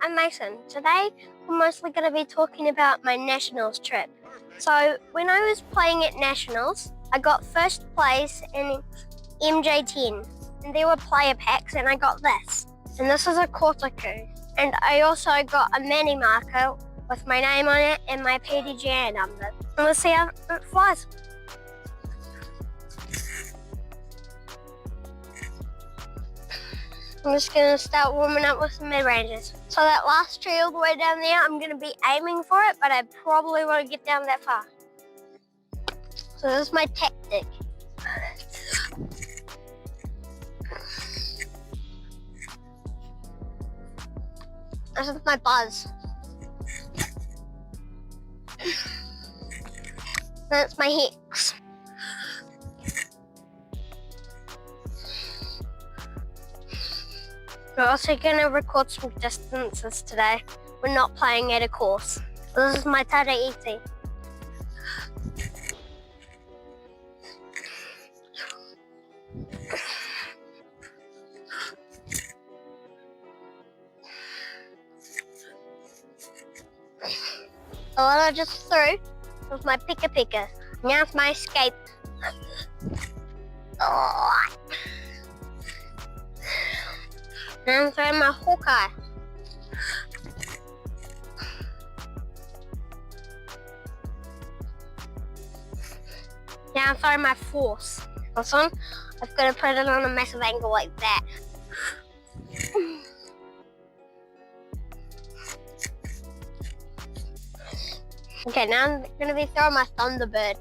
I'm Mason. Today we're mostly going to be talking about my nationals trip. So when I was playing at nationals, I got first place in MJ10, and there were player packs, and I got this. And this is a Kotaku. And I also got a mini marker with my name on it and my PDGA number. And let's see how it flies. I'm just going to start warming up with some mid-ranges. So that last tree all the way down there, I'm going to be aiming for it, but I probably won't get down that far. So this is my tactic. This is my buzz. That's my hex. We're also going to record some distances today. We're not playing at a course. This is my Tata ET. The one I just threw was my picker. Now it's my escape. Oh. Now I'm throwing my Hawkeye. Now I'm throwing my Force. This one, I've got to put it on a massive angle like that. Okay, now I'm going to be throwing my Thunderbird.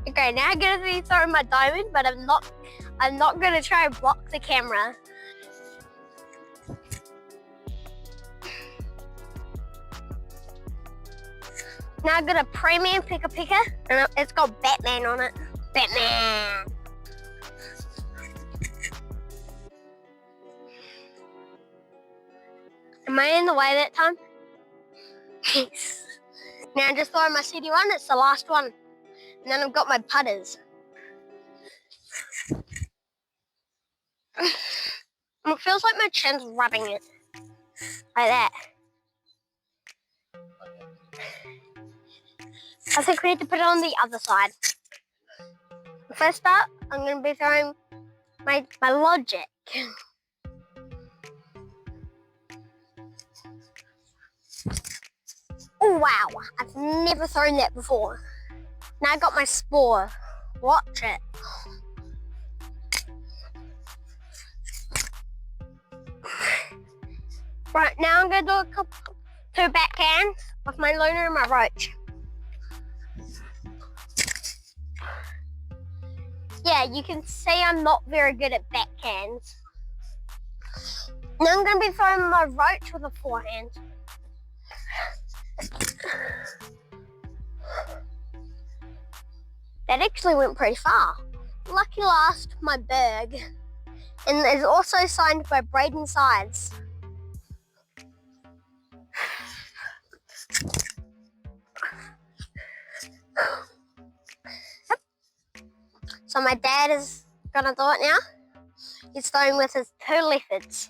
Okay, now I'm going to be throwing my diamond, but I'm not going to try and block the camera. Now I've got a premium picker, and it's got Batman on it. Batman! Am I in the way that time? Yes. Now I'm just throwing my CD1, it's the last one. And then I've got my putters. It feels like my chin's rubbing it. Like that. I think we need to put it on the other side. First up, I'm going to be throwing my Logic. Oh wow, I've never thrown that before. Now I got my Spore. Watch it. Right, now I'm going to do two backhands with my Lunar and my Roach. Yeah, you can see I'm not very good at backhands. Now I'm going to be throwing my Roach with a forehand. That actually went pretty far. Lucky last, my Berg. And it's also signed by Braden Sides. Yep. So my dad is gonna do it now. He's throwing with his two leopards.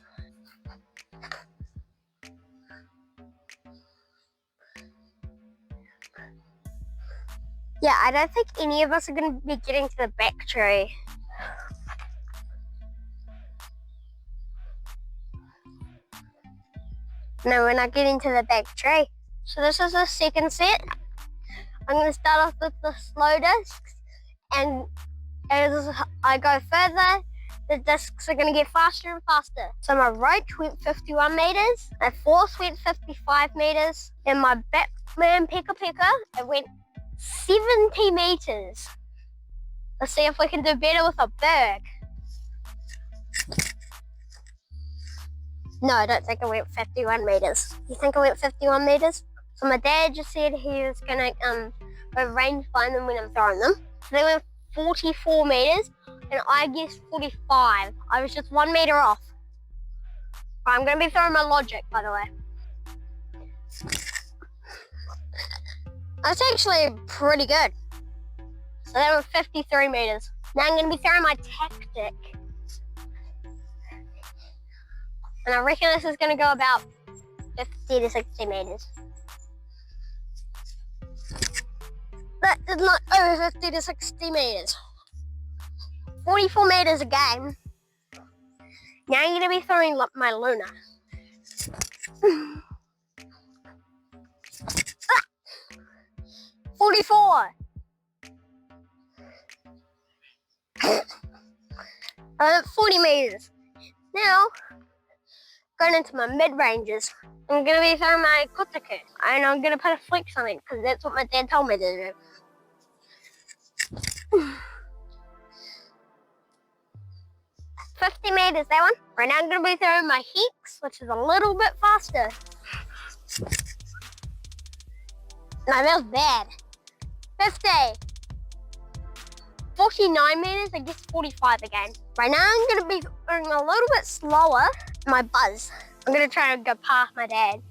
Yeah, I don't think any of us are going to be getting to the back tree. No, we're not getting to the back tree. So this is the second set. I'm going to start off with the slow discs. And as I go further, the discs are going to get faster and faster. So my Roach went 51 meters. My Force went 55 meters. And my Batman picker, it went 70 meters. Let's see if we can do better with a Berg. No, I don't think I went 51 meters. You think I went 51 meters? So my dad just said he was gonna go range find them when I'm throwing them. So they went 44 meters, and I guessed 45. I was just 1 meter off. I'm gonna be throwing my Logic, by the way. That's actually pretty good. So that was 53 meters. Now I'm going to be throwing my tactic. And I reckon this is going to go about 50 to 60 meters. That is not over 50 to 60 meters. 44 meters again. Now I'm going to be throwing my Luna. 44. 40 meters. Now, going into my mid-ranges, I'm going to be throwing my kotaku. And I'm going to put a flex on it because that's what my dad told me to do. 50 meters, that one. Right now I'm going to be throwing my Hex, which is a little bit faster. No, that was bad. 50. 49 meters, I guess 45 again. Right now I'm going to be going a little bit slower. My buzz. I'm going to try to go past my dad.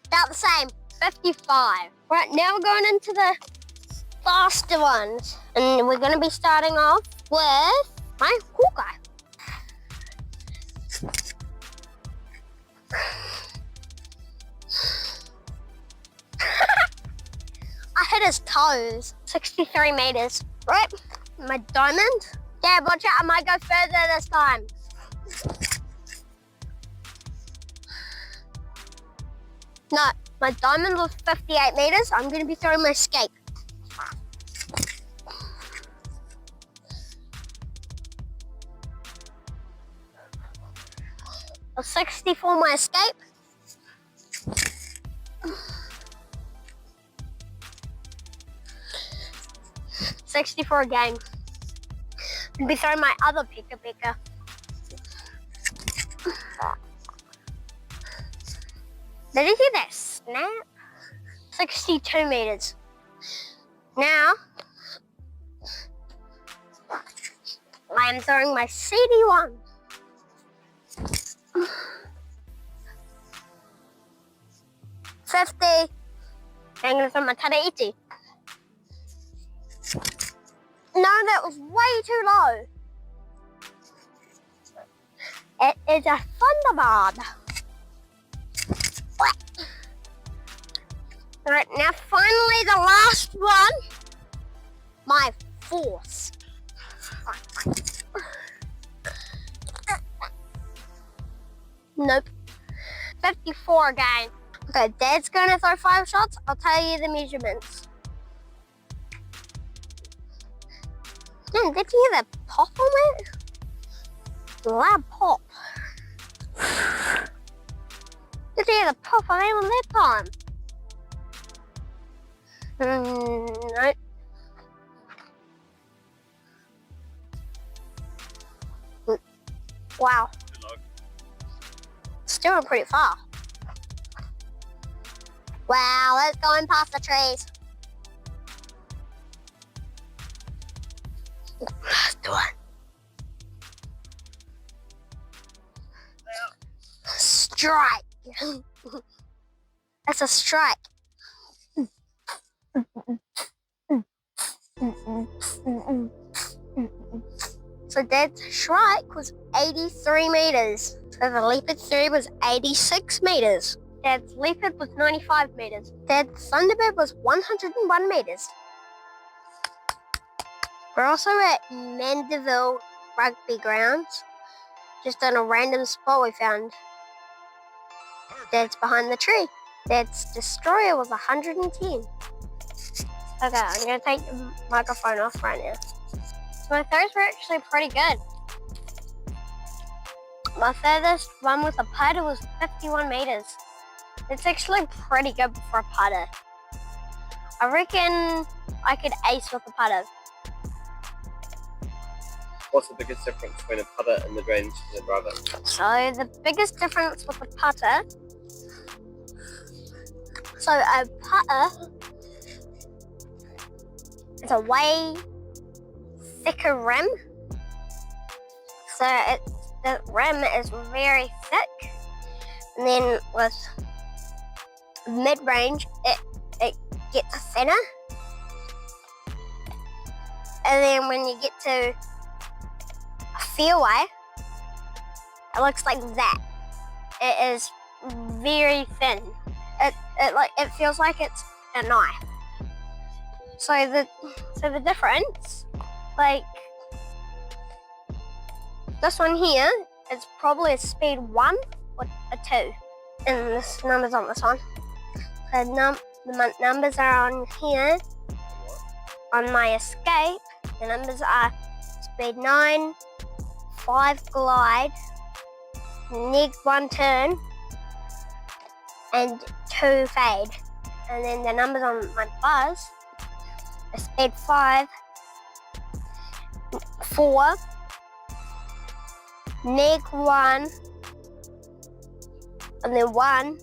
About the same, 55. Right, now we're going into the faster ones. And we're going to be starting off with my Hawkeye. I hit his toes. 63 meters. Right, my diamond. Dad, watch out, I might go further this time. No, my diamond was 58 meters. I'm going to be throwing my escape. A 64 my escape. 64 again. I'll be throwing my other picker. Did you hear that snap? 62 meters. Now, I am throwing my CD1. 50. I'm going to throw my Tadaiti. No, that was way too low. It is a Thunderbird. Alright, now finally the last one. My Force. Nope. 54 again. Okay, Dad's going to throw 5 shots. I'll tell you the measurements. Man, did you hear the pop on it? Loud pop. Did you hear the pop on it that time? Nope. Wow. Still pretty far. Wow, let's go in past the trees. Let's do it. Strike. That's a strike. So Dad's strike was 83 meters. So the leopard 3 was 86 meters. Dad's leopard was 95 meters. Dad's Thunderbird was 101 meters. We're also at Mandeville Rugby Grounds. Just on a random spot we found. Dad's behind the tree. Dad's Destroyer was 110. Okay, I'm going to take the microphone off right now. So my throws were actually pretty good. My furthest one with a putter was 51 meters. It's actually pretty good for a putter. I reckon I could ace with a putter. What's the biggest difference between a putter and the range and the driver? So the biggest difference with a putter, so a putter is a way thicker rim. So the rim is very thick, and then with mid-range, it gets thinner. And then when you get to fairway, it looks like that. It is very thin. It feels like it's a knife. So the difference, like this one here, is probably a speed 1 or a 2. And this number's on this one. So the numbers are on here. On my escape, the numbers are speed 9, 5 glide, -1 turn, and 2 fade. And then the numbers on my buzz are speed 5, 4, -1, and then 1,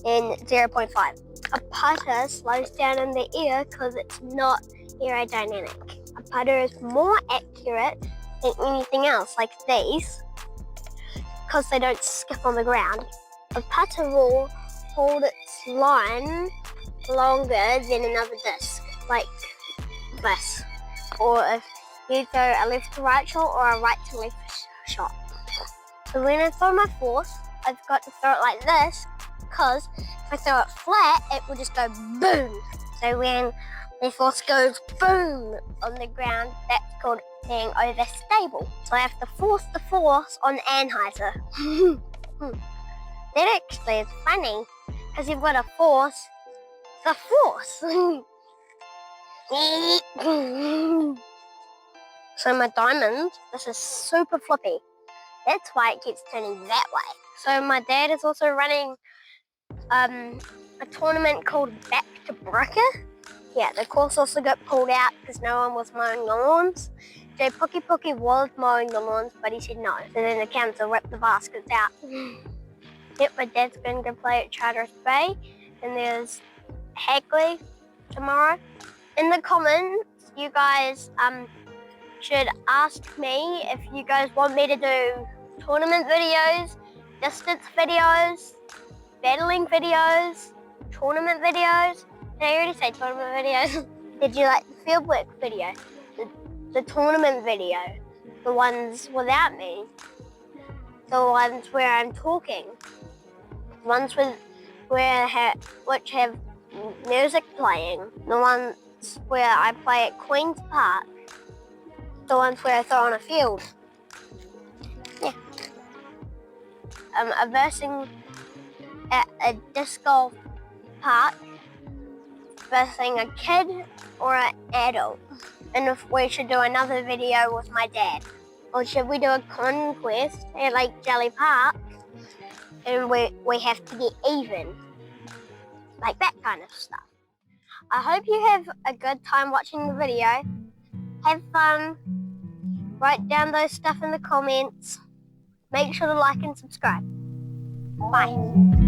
and 0.5. A putter slows down in the air because it's not aerodynamic. A putter is more accurate than anything else, like these, because they don't skip on the ground. A putter will hold its line longer than another disc, like this. Or if you throw a left to right shot or a right to left shot. So when I throw my force, I've got to throw it like this, because if I throw it flat, it will just go boom. So when the force goes boom on the ground, that's called being overstable. So I have to force the force on the anhyzer. That actually is funny, because you've got to force the force. So my diamond, this is super flippy. That's why it keeps turning that way. So my dad is also running a tournament called Back to Bricker. Yeah, the course also got pulled out because no one was mowing the lawns. So Pookie was mowing the lawns, but he said no. So then the council ripped the baskets out. Yep, my dad's going to play at Charters Bay, and there's Hagley tomorrow. In the comments, you guys should ask me if you guys want me to do tournament videos, distance videos, battling videos, tournament videos. Did I already say tournament videos? Did you like the fieldwork video? The tournament video? The ones without me? The ones where I'm talking? The ones which have music playing? The ones where I play at Queen's Park? The ones where I throw on a field? Yeah. A versing at a disc golf park, versing a kid or an adult. And if we should do another video with my dad. Or should we do a conquest at Lake Jelly Park and we have to get even? Like that kind of stuff. I hope you have a good time watching the video. Have fun. Write down those stuff in the comments. Make sure to like and subscribe. Bye.